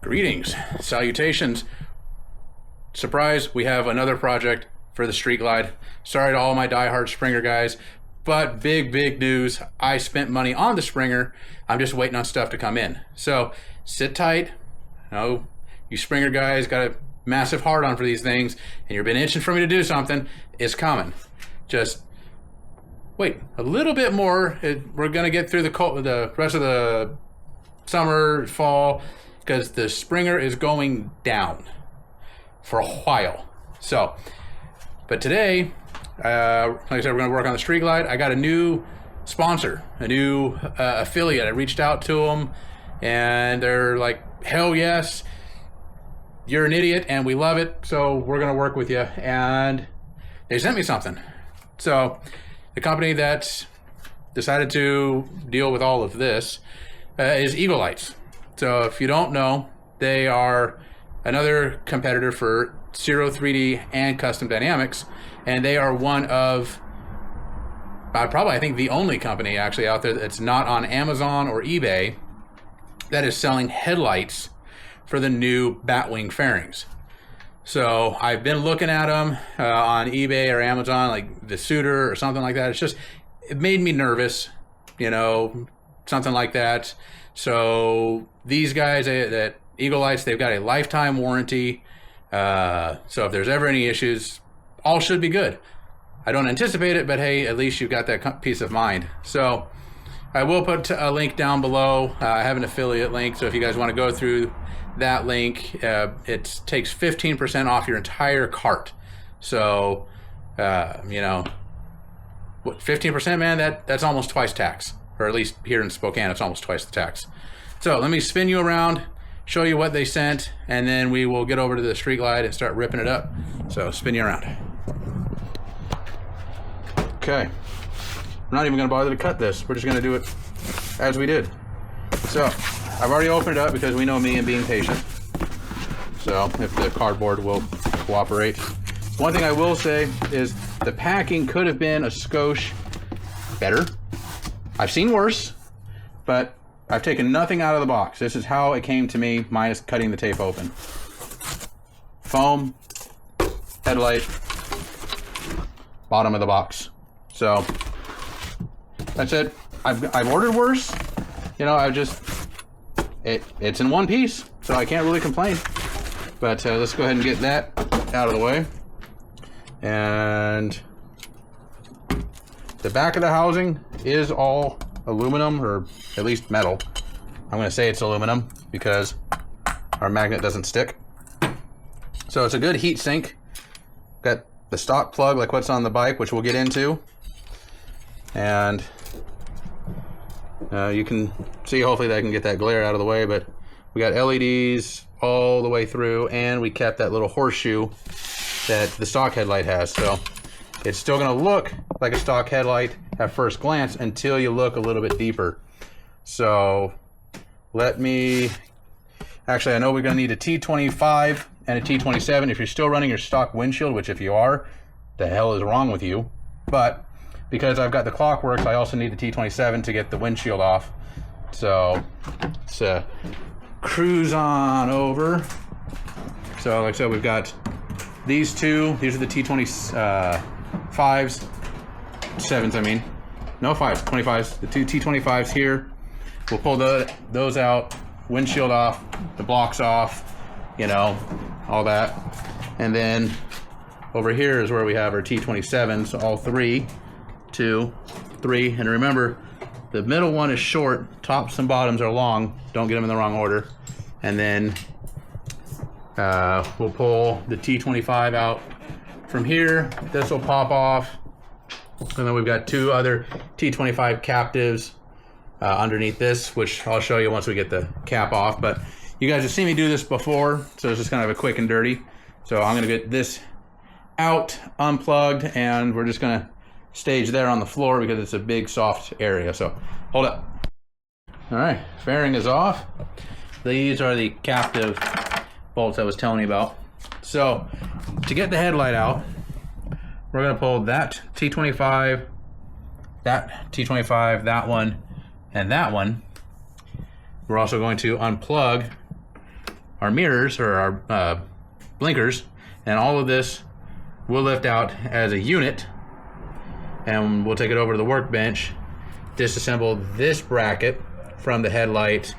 Greetings, salutations. Surprise, we have another project for the Street Glide. Sorry to all my diehard Springer guys, but big news. I spent money on the Springer. I'm just waiting on stuff to come in. So sit tight. You Springer guys got a massive hard on for these things, and you've been itching for me to do something. It's coming. Just wait a little bit more. We're gonna get through the rest of the summer, fall, because the Springer is going down for a while. So, but today, like I said, we're going to work on the Street Glide. I got a new sponsor, a new affiliate. I reached out to them, and they're like, hell yes, you're an idiot, and we love it, so we're going to work with you. And they sent me something. So, the company that decided to deal with all of this is Eagle Lights. So if you don't know, they are another competitor for Zero 3D and Custom Dynamics, and they are one of probably, I think, the only company actually out there that's not on Amazon or eBay that is selling headlights for the new Batwing fairings. So I've been looking at them on eBay or Amazon, like the Suitor or something like that. It made me nervous, something like that. So these guys at Eagle Lights, they've got a lifetime warranty. So if there's ever any issues, all should be good. I don't anticipate it, but hey, at least you've got that peace of mind. So I will put a link down below. I have an affiliate link, so if you guys want to go through that link, it takes 15% off your entire cart. So, what, 15%, man, that's almost twice tax. Or at least here in Spokane, it's almost twice the tax. So let me spin you around, show you what they sent, and then we will get over to the Street Glide and start ripping it up. So spin you around. Okay. I'm not even going to bother to cut this. We're just going to do it as we did. So I've already opened it up because we know me and being patient. So if the cardboard will cooperate. One thing I will say is the packing could have been a skosh better. I've seen worse, but I've taken nothing out of the box. This is how it came to me, minus cutting the tape open. Foam, headlight, bottom of the box. So that's it. I've ordered worse. It's in one piece, so I can't really complain. But let's go ahead and get that out of the way. And the back of the housing is all aluminum, or at least metal. I'm going to say it's aluminum because our magnet doesn't stick. So it's a good heat sink. Got the stock plug like what's on the bike, which we'll get into. And you can see, hopefully that I can get that glare out of the way, but we got LEDs all the way through, and we kept that little horseshoe that the stock headlight has. So it's still going to look like a stock headlight at first glance until you look a little bit deeper. So I know we're going to need a T25 and a T27 if you're still running your stock windshield, which if you are, the hell is wrong with you? But because I've got the Clockworks, I also need the T27 to get the windshield off. So let's cruise on over. So like I said, we've got these two. These are the T25s. 7s, I mean. No 5s, 25s. The two T25s here. We'll pull those out, windshield off, the blocks off, all that. And then over here is where we have our T27s, all 3, 2, 3. And remember, the middle one is short, tops and bottoms are long. Don't get them in the wrong order. And then we'll pull the T25 out from here. This will pop off. And then we've got 2 other T25 captives underneath this, which I'll show you once we get the cap off. But you guys have seen me do this before, so it's just kind of a quick and dirty. So I'm going to get this out, unplugged, and we're just going to stage there on the floor because it's a big soft area. So hold up. All right, fairing is off. These are the captive bolts I was telling you about. So to get the headlight out, we're going to pull that T25, that one, and that one. We're also going to unplug our mirrors or our blinkers, and all of this we'll lift out as a unit, and we'll take it over to the workbench, disassemble this bracket from the headlight,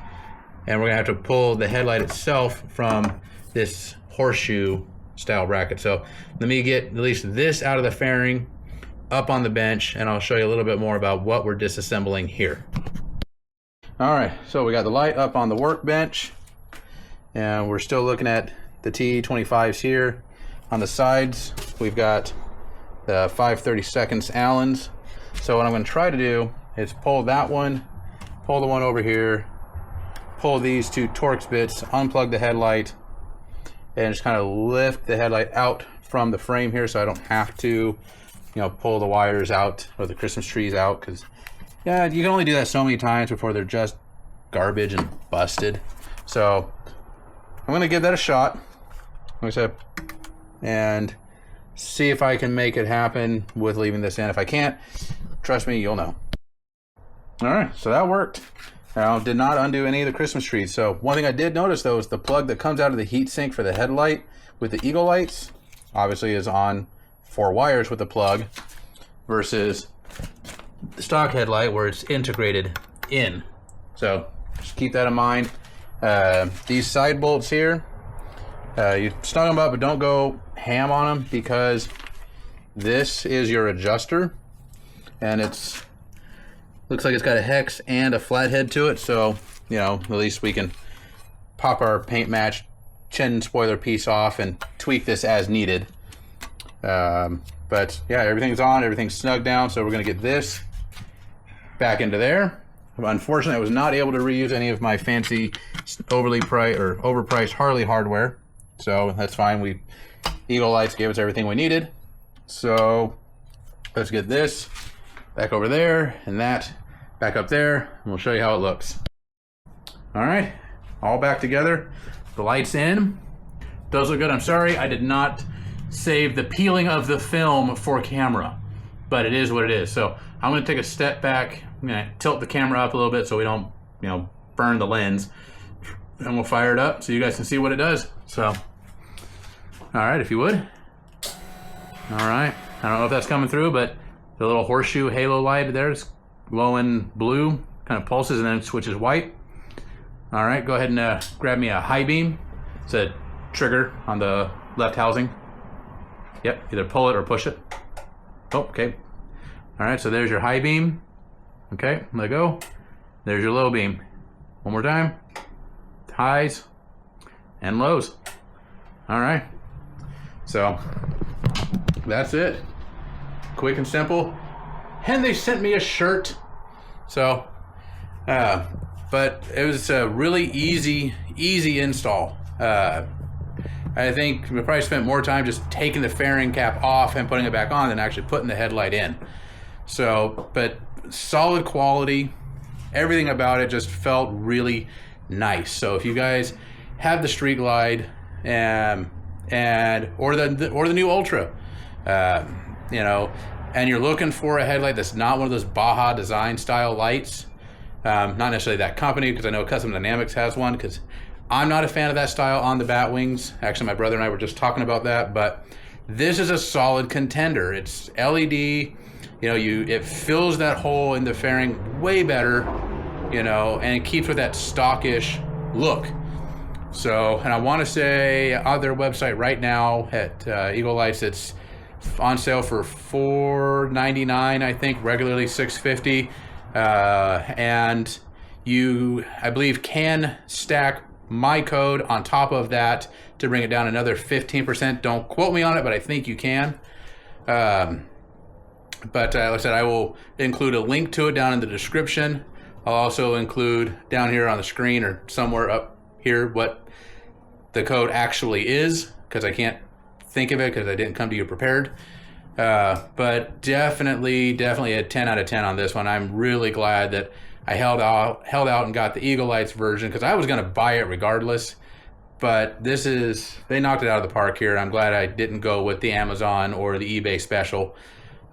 and we're gonna have to pull the headlight itself from this horseshoe style bracket. So let me get at least this out of the fairing, up on the bench, and I'll show you a little bit more about what we're disassembling here. All right, so we got the light up on the workbench, and we're still looking at the T25s here. On the sides, we've got the 5/32 Allens. So what I'm going to try to do is pull that one, pull the one over here, pull these two Torx bits, unplug the headlight, and just kind of lift the headlight out from the frame here, so I don't have to, you know, pull the wires out or the Christmas trees out, because yeah, you can only do that so many times before they're just garbage and busted. So I'm going to give that a shot, like I said, and see if I can make it happen with leaving this in. If I can't, trust me, you'll know. All right, so that worked. Now, did not undo any of the Christmas trees. So one thing I did notice though is the plug that comes out of the heat sink for the headlight with the Eagle lights obviously is on 4 wires with the plug versus the stock headlight where it's integrated in. So just keep that in mind. These side bolts here, you snug them up, but don't go ham on them, because this is your adjuster, and it's looks like it's got a hex and a flathead to it. So, you know, at least we can pop our paint match chin spoiler piece off and tweak this as needed. But yeah, everything's on, everything's snug down. So we're gonna get this back into there. Unfortunately, I was not able to reuse any of my fancy overpriced Harley hardware. So that's fine. Eagle lights gave us everything we needed. So let's get this back over there and that back up there, and we'll show you how it looks. All right, all back together. The light's in. Does look good. I'm sorry I did not save the peeling of the film for camera, but it is what it is. So I'm going to take a step back. I'm going to tilt the camera up a little bit so we don't, you know, burn the lens, and we'll fire it up so you guys can see what it does. So, all right, if you would. All right, I don't know if that's coming through, but the little horseshoe halo light there is glowing blue, kind of pulses and then switches white. All right, go ahead and grab me a high beam. It's a trigger on the left housing. Yep, either pull it or push it. Oh, okay. All right, so there's your high beam. Okay, let go. There's your low beam. One more time. Highs and lows. All right, so that's it. Quick and simple. And they sent me a shirt. So, but it was a really easy install. I think we probably spent more time just taking the fairing cap off and putting it back on than actually putting the headlight in. So, but solid quality. Everything about it just felt really nice. So if you guys have the Street Glide or the new Ultra, you know, and you're looking for a headlight that's not one of those Baja design style lights, not necessarily that company, because I know Custom Dynamics has one, because I'm not a fan of that style on the Batwings. Actually, my brother and I were just talking about that, but this is a solid contender. It's LED, you know, it fills that hole in the fairing way better, you know, and it keeps with that stockish look. So, and I want to say on their website right now at Eagle Lights, it's on sale for $4.99, I think, regularly $6.50, and you, I believe, can stack my code on top of that to bring it down another 15%. Don't quote me on it, but I think you can. But like I said, I will include a link to it down in the description. I'll also include down here on the screen or somewhere up here what the code actually is, because I can't think of it because I didn't come to you prepared. But definitely a 10 out of 10 on this one. I'm really glad that I held out and got the Eagle Lights version, because I was going to buy it regardless. But they knocked it out of the park here. I'm glad I didn't go with the Amazon or the eBay special.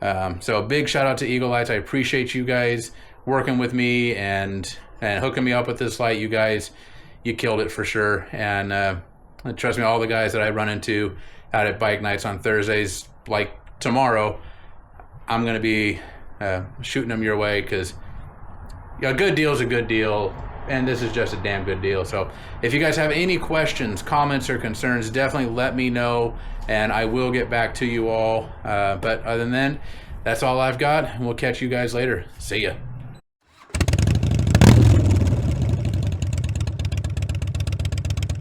So a big shout out to Eagle Lights. I appreciate you guys working with me and hooking me up with this light. You guys, you killed it for sure. And trust me, all the guys that I run into out at bike nights on Thursdays, like tomorrow, I'm going to be shooting them your way, because a good deal is a good deal, and this is just a damn good deal. So if you guys have any questions, comments, or concerns, definitely let me know, and I will get back to you all. But other than that, that's all I've got, and we'll catch you guys later. See ya.